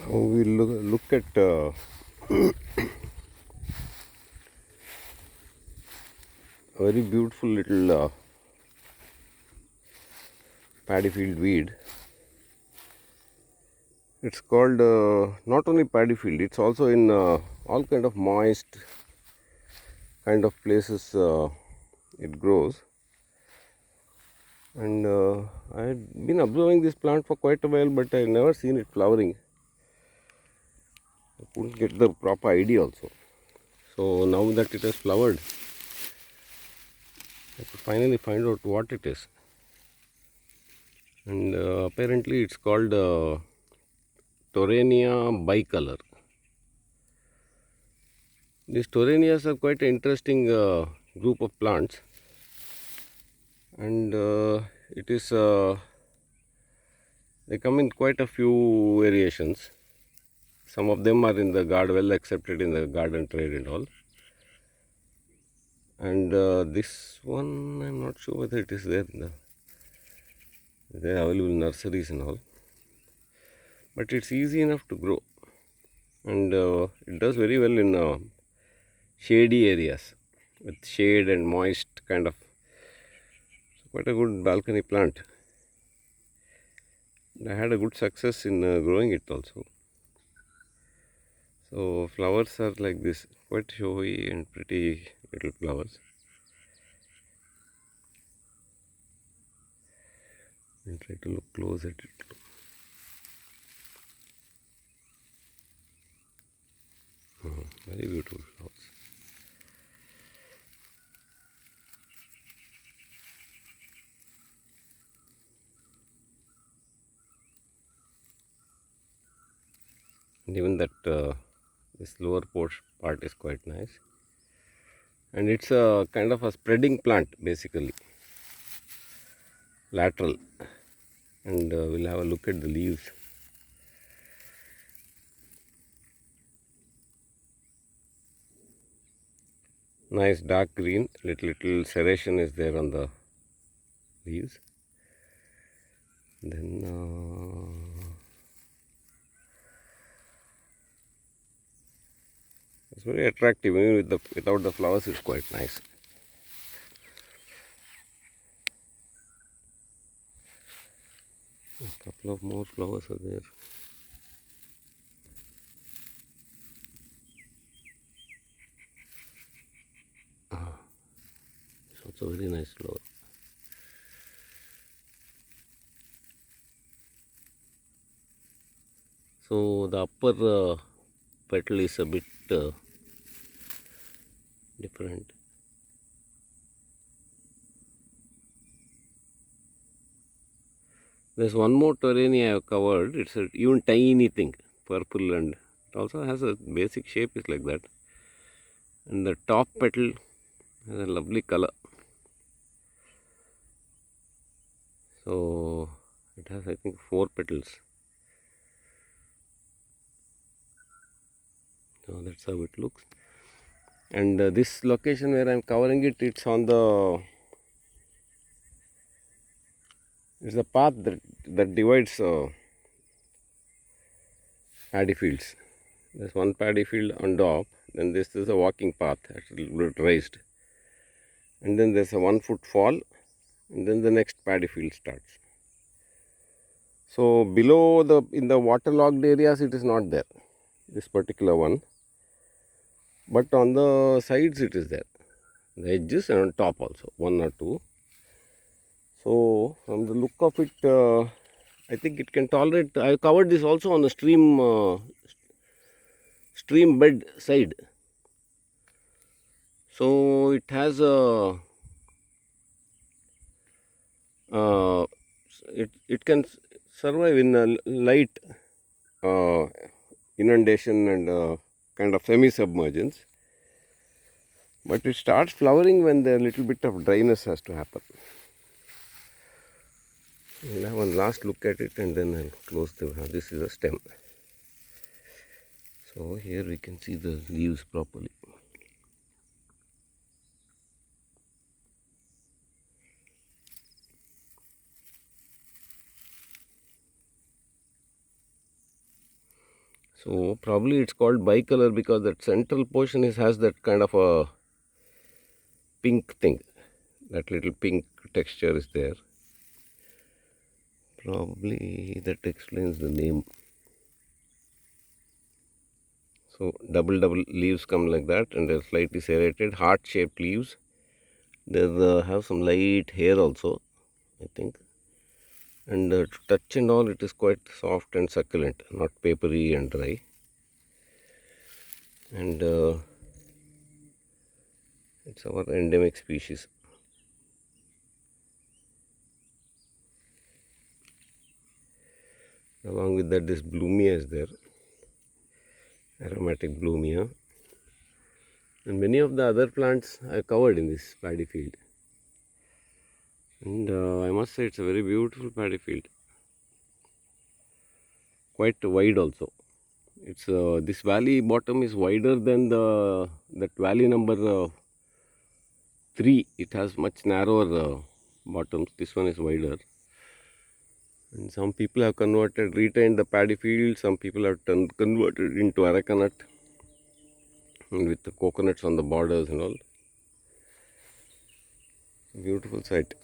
We look at a very beautiful little paddy field weed. It's called not only paddy field, it's also in all kind of moist kind of places it grows. And I had been observing this plant for quite a while, but I never seen it flowering. I couldn't get the proper idea also. So now that it has flowered, I could finally find out what it is. And apparently it's called Torenia bicolor. These Torenias are quite an interesting group of plants, and it is they come in quite a few variations. Some of them are in the garden, well accepted in the garden trade and all. And this one, I'm not sure whether it is there in the available nurseries and all, but it's easy enough to grow, and it does very well in shady areas with shade and moist kind of. So quite a good balcony plant. I had a good success in growing it also. So flowers are like this, quite showy and pretty little flowers. I'll try to look close at it. Very beautiful flowers. And even that this lower part is quite nice. And it's a kind of a spreading plant basically, lateral. And we'll have a look at the leaves. Nice dark green, little serration is there on the leaves. Then it's very attractive. Even without the flowers, it's quite nice. A couple of more flowers are there. It's also a very nice flower. So the upper petal is a bit different. There's one more Torenia I have covered. It's a even tiny thing, purple, and it also has a basic shape is like that. And the top petal has a lovely color. So it has, I think, 4 petals. So that's how it looks. And this location where I'm covering it, it's on the path that divides paddy fields. There's one paddy field on top, then this is a walking path, actually a little bit raised, and then there's a 1 foot fall, and then the next paddy field starts. So below in the waterlogged areas it is not there, this particular one, but on the sides it is there, the edges and on top also, 1 or 2. So from the look of it, I think it can tolerate. I covered this also on the stream bed side. So it has a it can survive in a light inundation and kind of semi-submergence. But it starts flowering when the little bit of dryness has to happen. We'll have one last look at it and then I'll close the. This is a stem. So here we can see the leaves properly. So probably it's called bicolor because that central portion has that kind of a pink thing. That little pink texture is there. Probably that explains the name. So double leaves come like that, and they're slightly serrated, heart-shaped leaves. They have some light hair also, I think. And to touch and all, it is quite soft and succulent, not papery and dry. And it's our endemic species. Along with that, this bloomia is there, aromatic bloomia. And many of the other plants are covered in this paddy field. And I must say it's a very beautiful paddy field. Quite wide also. It's this valley bottom is wider than that valley number 3. It has much narrower bottoms. This one is wider. And some people have retained the paddy field. Some people have converted into areca nut, and with the coconuts on the borders and all. Beautiful sight.